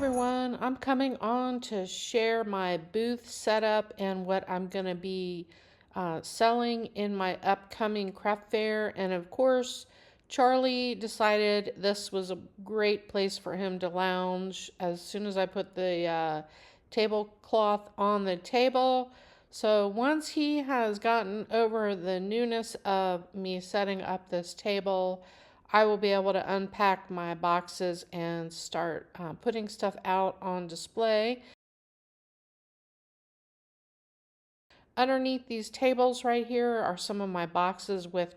everyone, I'm coming on to share my booth setup and what I'm going to be selling in my upcoming craft fair. And of course, Charlie decided this was a great place for him to lounge as soon as I put the tablecloth on the table. So once he has gotten over the newness of me setting up this table, I will be able to unpack my boxes and start putting stuff out on display. Underneath these tables right here are some of my boxes with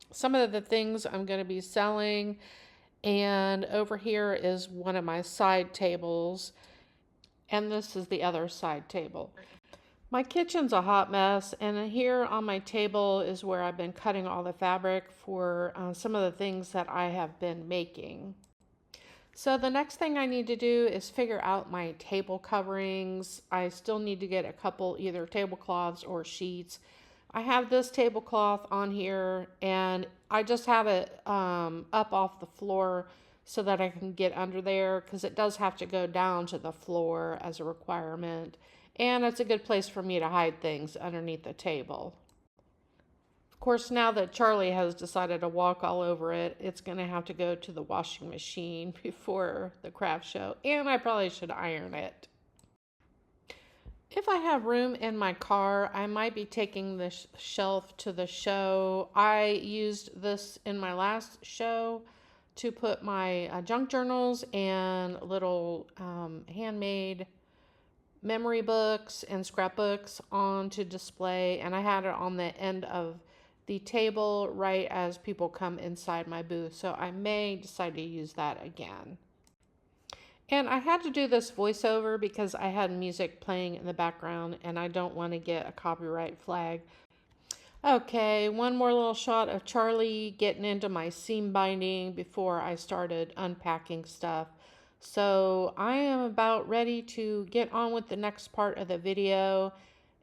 some of the things I'm going to be selling. And over here is one of my side tables. And this is the other side table. My kitchen's a hot mess, and here on my table is where I've been cutting all the fabric for some of the things that I have been making. So the next thing I need to do is figure out my table coverings. I still need to get a couple either tablecloths or sheets. I have this tablecloth on here, and I just have it up off the floor so that I can get under there, because it does have to go down to the floor as a requirement. And it's a good place for me to hide things underneath the table. Of course, now that Charlie has decided to walk all over it, it's going to have to go to the washing machine before the craft show. And I probably should iron it. If I have room in my car, I might be taking this shelf to the show. I used this in my last show to put my junk journals and little handmade memory books and scrapbooks onto display, and I had it on the end of the table right as people come inside my booth, so I may decide to use that again. And I had to do this voiceover because I had music playing in the background and I don't want to get a copyright flag. Okay, one more little shot of Charlie getting into my seam binding before I started unpacking stuff. So I am about ready to get on with the next part of the video,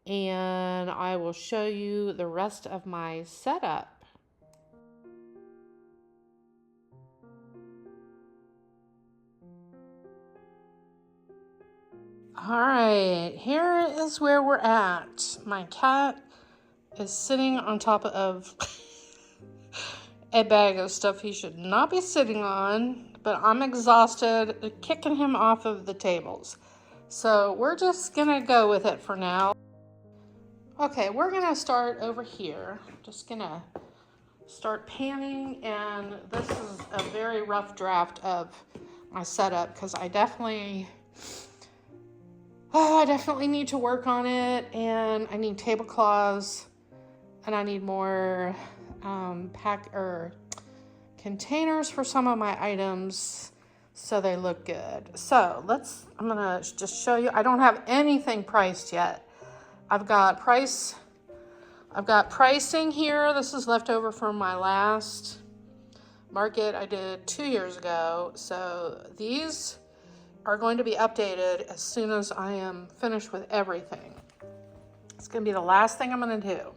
and I will show you the rest of my setup. All right, here is where we're at. My cat is sitting on top of a bag of stuff he should not be sitting on, but I'm exhausted kicking him off of the tables. So we're just gonna go with it for now. Okay, we're gonna start over here. Just gonna start panning, and this is a very rough draft of my setup because I definitely need to work on it, and I need tablecloths, and I need more containers for some of my items so they look good. So I'm gonna just show you. I don't have anything priced yet. I've got pricing here. This is leftover from my last market I did 2 years ago. So these are going to be updated as soon as I am finished with everything. It's gonna be the last thing I'm gonna do.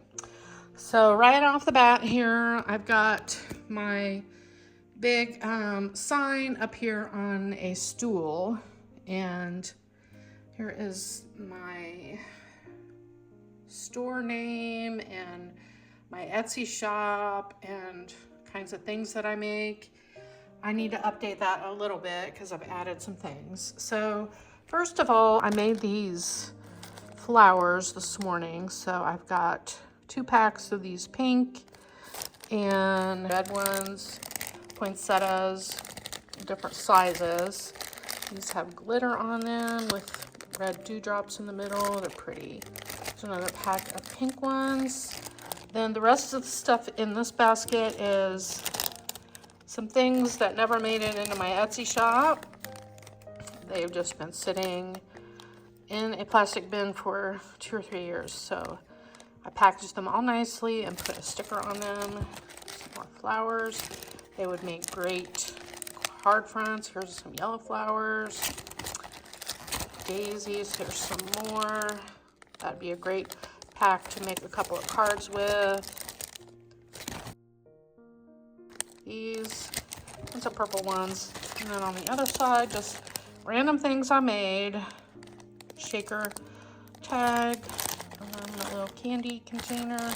So right off the bat here, I've got my big sign up here on a stool, and here is my store name and my Etsy shop and kinds of things that I make. I need to update that a little bit because I've added some things. So first of all, I made these flowers this morning. So I've got 2 packs of these pink and red ones, poinsettias, different sizes. These have glitter on them with red dewdrops in the middle. They're pretty. There's another pack of pink ones. Then the rest of the stuff in this basket is some things that never made it into my Etsy shop. They've just been sitting in a plastic bin for 2 or 3 years. So I packaged them all nicely and put a sticker on them. Some more flowers. They would make great card fronts. Here's some yellow flowers. Daisies. Here's some more. That'd be a great pack to make a couple of cards with. These and some purple ones. And then on the other side, just random things I made. Shaker tag, a little candy container,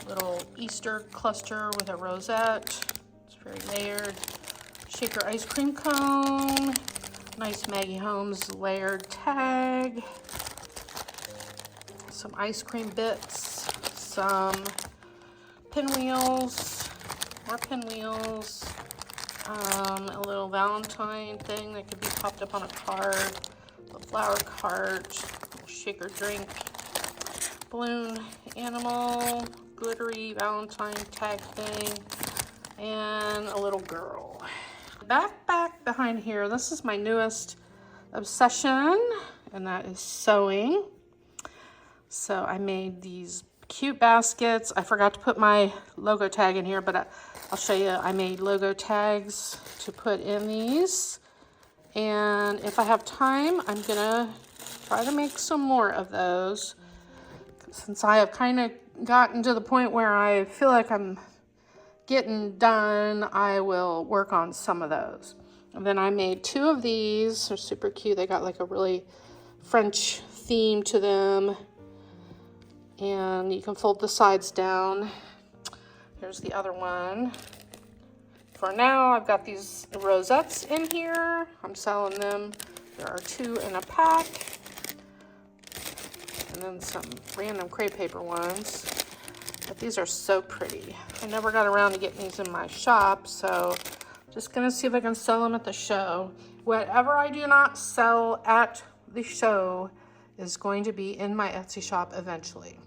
little Easter cluster with a rosette. It's very layered. Shaker ice cream cone, nice Maggie Holmes layered tag, some ice cream bits, some pinwheels, more pinwheels, a little Valentine thing that could be popped up on a card, a flower cart, a shaker drink, balloon animal, glittery Valentine tag thing, and a little girl. Backpack behind here, this is my newest obsession, and that is sewing. So I made these cute baskets. I forgot to put my logo tag in here, but I'll show you. I made logo tags to put in these. And if I have time, I'm gonna try to make some more of those. Since I have kind of gotten to the point where I feel like I'm getting done, I will work on some of those. And then I made 2 of these. They're super cute. They got like a really French theme to them. And you can fold the sides down. Here's the other one. For now, I've got these rosettes in here. I'm selling them. There are 2 in a pack. And then some random crepe paper ones. But these are so pretty. I never got around to getting these in my shop, so just gonna see if I can sell them at the show. Whatever I do not sell at the show is going to be in my Etsy shop eventually.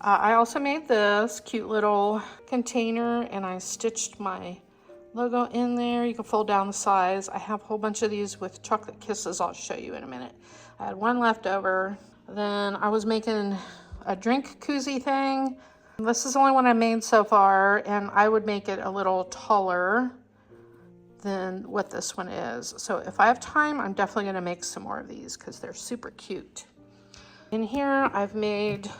I also made this cute little container, and I stitched my logo in there. You can fold down the sides. I have a whole bunch of these with chocolate kisses. I'll show you in a minute. I had one left over. Then I was making a drink koozie thing. This is the only one I made so far, and I would make it a little taller than what this one is. So if I have time, I'm definitely gonna make some more of these because they're super cute. In here, I've made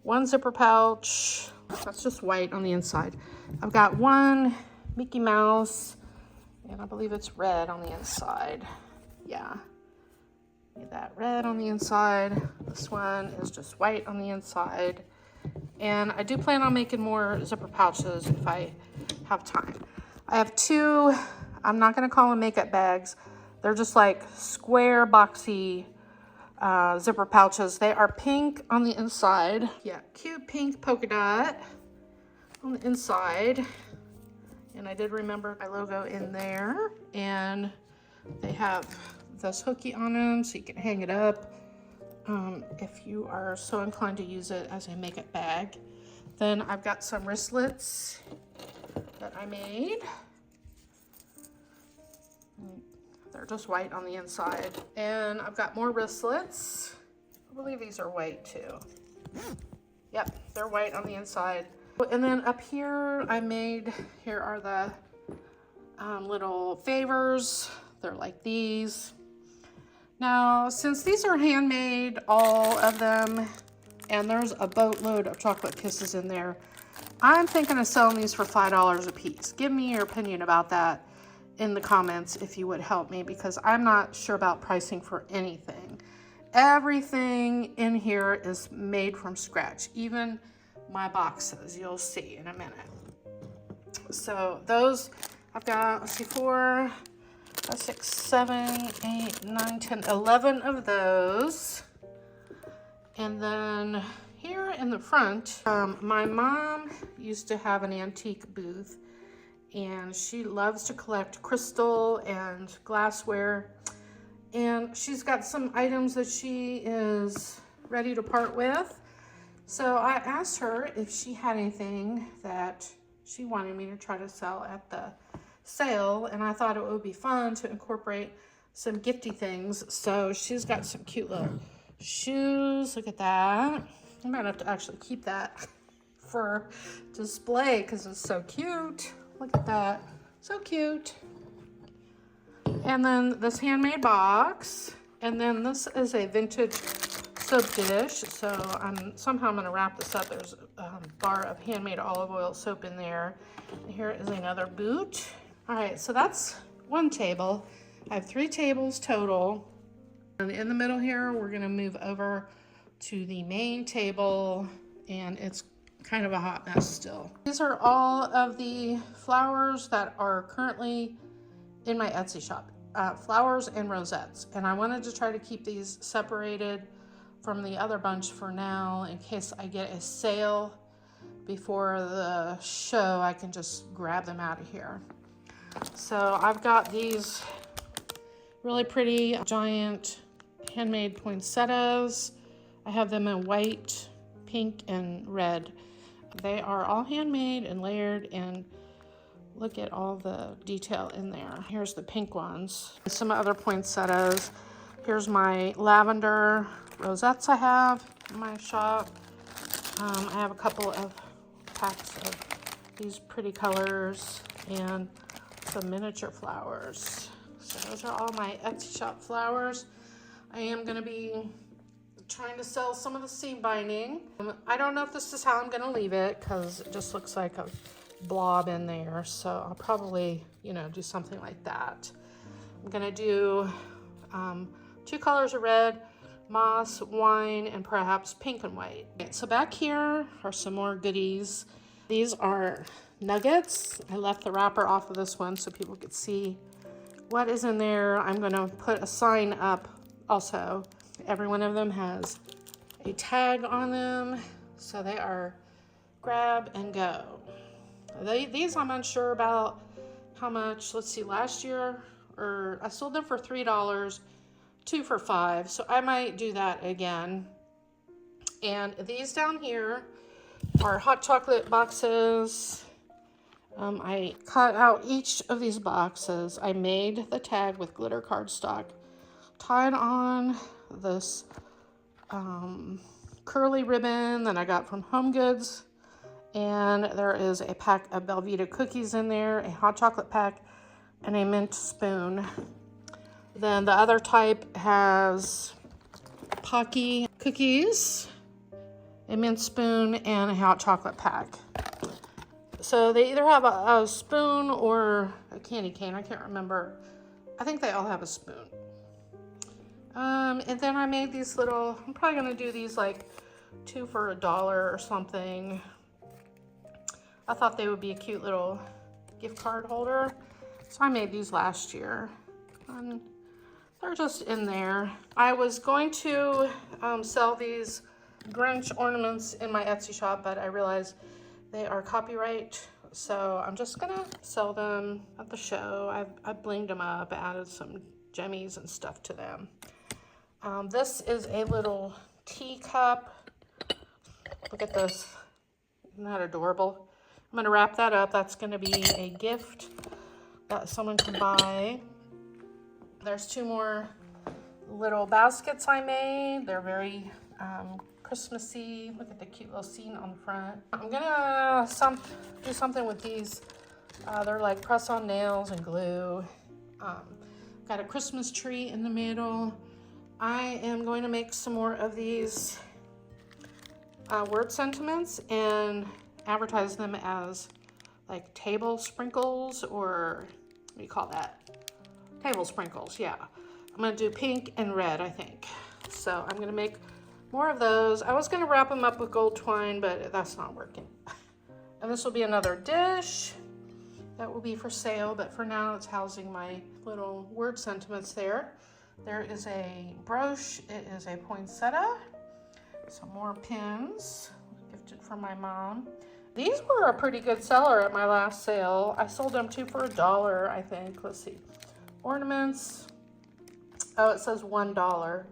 one zipper pouch. That's just white on the inside. I've got one Mickey Mouse, and I believe it's red on the inside. Yeah, made that red on the inside. This one is just white on the inside. And I do plan on making more zipper pouches if I have time. I have 2, I'm not gonna call them makeup bags. They're just like square boxy zipper pouches. They are pink on the inside. Yeah, cute pink polka dot on the inside. And I did remember my logo in there. And they have this hooky on them so you can hang it up if you are so inclined to use it as a makeup bag. Then I've got some wristlets that I made. They're just white on the inside. And I've got more wristlets. I believe these are white too. Yep, they're white on the inside. And then up here I made, here are the little favors. They're like these. Now, since these are handmade, all of them, and there's a boatload of chocolate kisses in there, I'm thinking of selling these for $5 a piece. Give me your opinion about that in the comments if you would help me, because I'm not sure about pricing for anything. Everything in here is made from scratch, even my boxes, you'll see in a minute. So those, I've got, let's see, 4, 5, 6, 7, 8, 9, 10, 11 of those. And then here in the front, my mom used to have an antique booth, and she loves to collect crystal and glassware. And she's got some items that she is ready to part with. So I asked her if she had anything that she wanted me to try to sell at the sale, and I thought it would be fun to incorporate some gifty things. So she's got some cute little shoes. Look at that. I might have to actually keep that for display because it's so cute. Look at that. So cute. And then this handmade box. And then this is a vintage soap dish. So somehow I'm going to wrap this up. There's a bar of handmade olive oil soap in there. And here is another boot. All right, so that's one table. I have 3 tables total. And in the middle here, we're gonna move over to the main table, and it's kind of a hot mess still. These are all of the flowers that are currently in my Etsy shop, flowers and rosettes. And I wanted to try to keep these separated from the other bunch for now in case I get a sale before the show. I can just grab them out of here. So I've got these really pretty giant handmade poinsettias. I have them in white, pink, and red. They are all handmade and layered, and look at all the detail in there. Here's the pink ones. Some other poinsettias. Here's my lavender rosettes I have in my shop. I have a couple of packs of these pretty colors and some miniature flowers. So those are all my Etsy shop flowers. I am going to be trying to sell some of the seam binding. I don't know if this is how I'm going to leave it because it just looks like a blob in there. So I'll probably, do something like that. I'm going to do 2 colors of red, moss, wine, and perhaps pink and white. Okay, so back here are some more goodies. These are nuggets. I left the wrapper off of this one so people could see what is in there. I'm going to put a sign up also. Every one of them has a tag on them, so they are grab and go. These I'm unsure about how much. Let's see, last year, I sold them for $3, 2 for $5, so I might do that again. And these down here are hot chocolate boxes. I cut out each of these boxes. I made the tag with glitter cardstock, tied on this curly ribbon that I got from Home Goods, and there is a pack of Belvita cookies in there, a hot chocolate pack, and a mint spoon. Then the other type has Pocky cookies, a mint spoon, and a hot chocolate pack. So they either have a spoon or a candy cane. I can't remember. I think they all have a spoon. And then I made these little, I'm probably going to do these like 2 for $1 or something. I thought they would be a cute little gift card holder. So I made these last year. And they're just in there. I was going to sell these Grinch ornaments in my Etsy shop, but I realized they are copyright. So I'm just going to sell them at the show. I've blinged them up, added some jemmies and stuff to them. This is a little teacup. Look at this. Isn't that adorable? I'm going to wrap that up. That's going to be a gift that someone can buy. There's 2 more little baskets I made. They're very Christmassy. Look at the cute little scene on the front. I'm going to do something with these. They're like press-on nails and glue. Got a Christmas tree in the middle. I am going to make some more of these word sentiments and advertise them as like table sprinkles, or what do you call that? Table sprinkles, yeah. I'm going to do pink and red, I think. So I'm going to make more of those. I was going to wrap them up with gold twine, but that's not working. And this will be another dish that will be for sale, but for now it's housing my little word sentiments there. There is a brooch. It is a poinsettia. Some more pins, gifted from my mom. These were a pretty good seller at my last sale. I sold them 2 for $1, I think. Let's see. Ornaments. Oh, it says $1.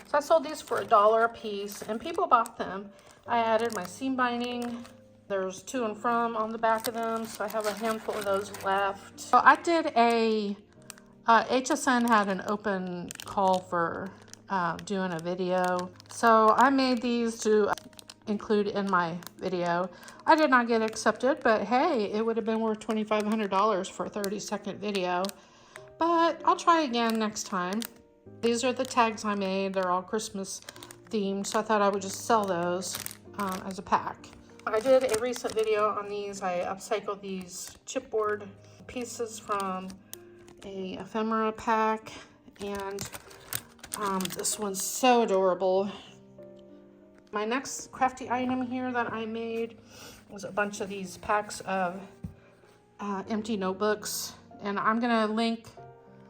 So I sold these for $1 a piece, and people bought them. I added my seam binding. There's to and from on the back of them, so I have a handful of those left. So I did HSN had an open call for doing a video. So I made these to include in my video. I did not get accepted, but hey, it would have been worth $2,500 for a 30-second video. But I'll try again next time. These are the tags I made. They're all Christmas themed, so I thought I would just sell those as a pack. I did a recent video on these. I upcycled these chipboard pieces from a ephemera pack, and this one's so adorable. My next crafty item here that I made was a bunch of these packs of empty notebooks, and I'm gonna link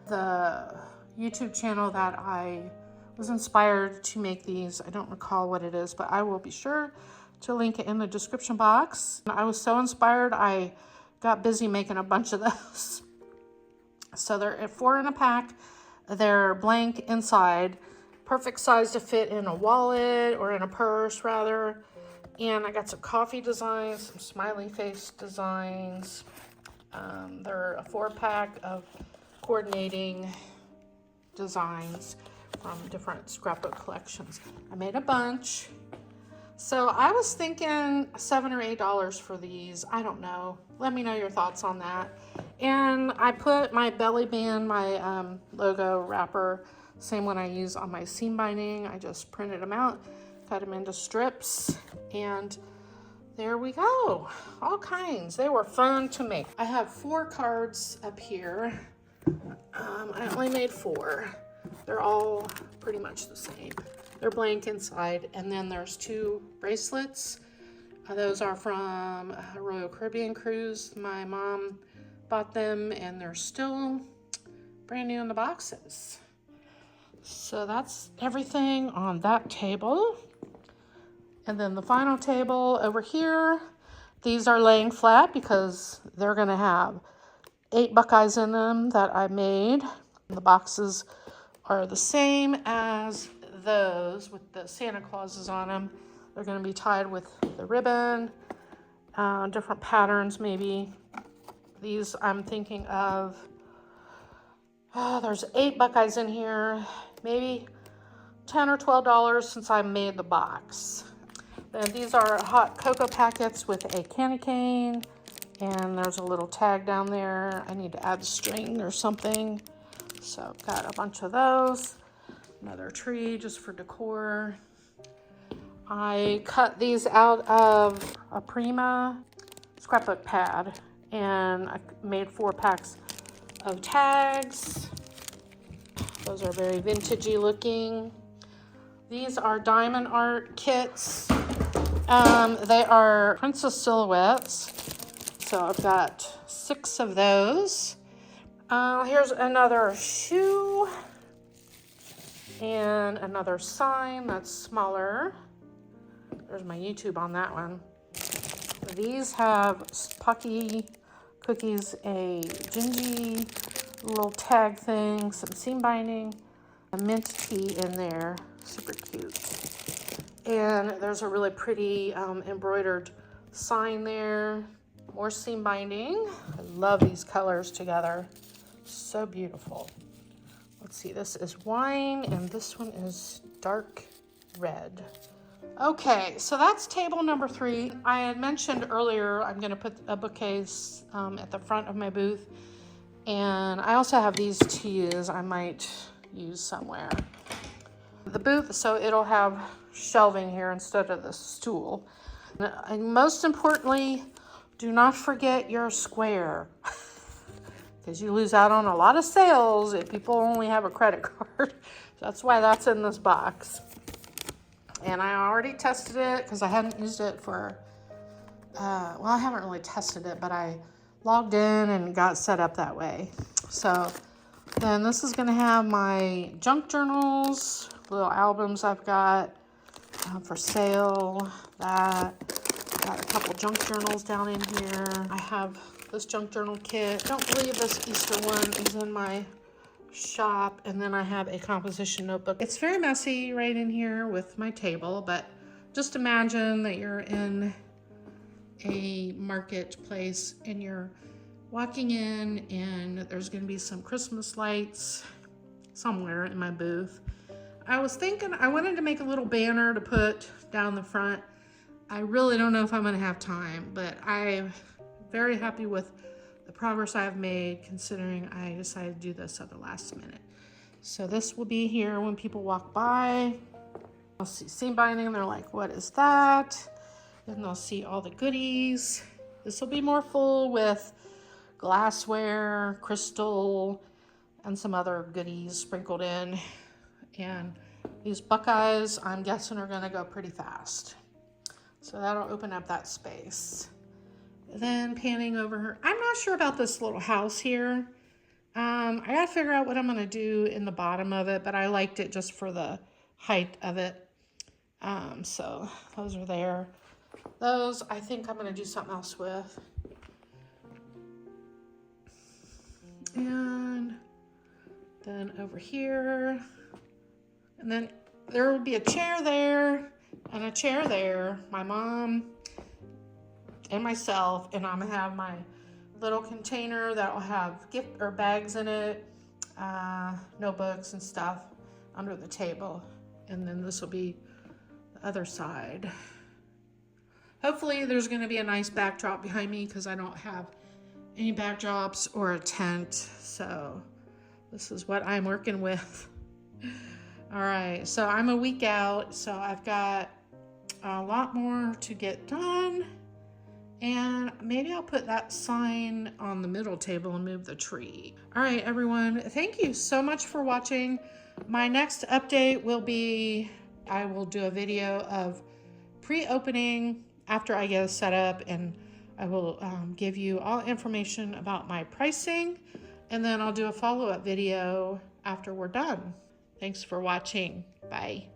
the YouTube channel that I was inspired to make these. I don't recall what it is, but I will be sure to link it in the description box. I was so inspired, I got busy making a bunch of those. So they're at 4 in a pack. They're blank inside, perfect size to fit in a wallet or in a purse rather. And I got some coffee designs, some smiley face designs. They're a 4-pack of coordinating designs from different scrapbook collections. I made a bunch. So I was thinking $7 or $8 for these. I don't know. Let me know your thoughts on that. And I put my belly band, my logo wrapper, same one I use on my seam binding. I just printed them out, cut them into strips, and there we go. All kinds. They were fun to make. I have 4 cards up here. I only made 4. They're all pretty much the same. They're blank inside, and then there's 2 bracelets. Those are from a Royal Caribbean cruise. My mom bought them, and they're still brand new in the boxes. So that's everything on that table. And then the final table over here, these are laying flat because they're gonna have 8 Buckeyes in them that I made. The boxes are the same as those with the Santa Clauses on them. They're going to be tied with the ribbon, different patterns maybe. These I'm thinking of, there's 8 Buckeyes in here, maybe $10 or $12 since I made the box. Then these are hot cocoa packets with a candy cane, and there's a little tag down there. I need to add string or something. So got a bunch of those. Another tree just for decor. I cut these out of a Prima scrapbook pad, and I made 4 packs of tags. Those are very vintagey looking. These are diamond art kits. They are princess silhouettes. So I've got 6 of those. Here's another shoe and another sign that's smaller. There's my YouTube on that one. These have Pocky cookies, a Gingy little tag thing, some seam binding, a mint tea in there, super cute. And there's a really pretty embroidered sign there, more seam binding. I love these colors together, so beautiful. Let's see, this is wine and this one is dark red. Okay, so that's table number 3. I had mentioned earlier I'm going to put a bookcase at the front of my booth, and I also have these to use. I might use somewhere. The booth, so it'll have shelving here instead of the stool. And most importantly, do not forget your square, because you lose out on a lot of sales if people only have a credit card. That's why that's in this box. And I already tested it because I hadn't used it for, well, I haven't really tested it, but I logged in and got set up that way. So then this is going to have my junk journals, little albums I've got for sale. Got a couple junk journals down in here. I have this junk journal kit. Don't believe this Easter one is in my shop. And then I have a composition notebook. It's very messy right in here with my table, but just imagine that you're in a marketplace and you're walking in and there's going to be some Christmas lights somewhere in my booth. I was thinking I wanted to make a little banner to put down the front. I really don't know if I'm going to have time, but I'm very happy with the progress I've made considering I decided to do this at the last minute. So this will be here when people walk by. They'll see seam binding and they're like, what is that? Then they'll see all the goodies. This will be more full with glassware, crystal, and some other goodies sprinkled in. And these Buckeyes, I'm guessing, are gonna go pretty fast. So that'll open up that space. Then panning over her, I'm not sure about this little house here. I gotta figure out what I'm gonna do in the bottom of it, but I liked it just for the height of it. So those are there. Those I think I'm gonna do something else with. And then over here, and then there will be a chair there and a chair there. My mom and myself, and I'm gonna have my little container that will have gift or bags in it, notebooks and stuff under the table. And then this will be the other side. Hopefully there's gonna be a nice backdrop behind me because I don't have any backdrops or a tent. So this is what I'm working with. All right, so I'm a week out, so I've got a lot more to get done. And maybe I'll put that sign on the middle table and move the tree. All right, everyone, thank you so much for watching. My next update will be, I will do a video of pre-opening after I get it set up, and I will give you all information about my pricing, and then I'll do a follow-up video after we're done. Thanks for watching. Bye.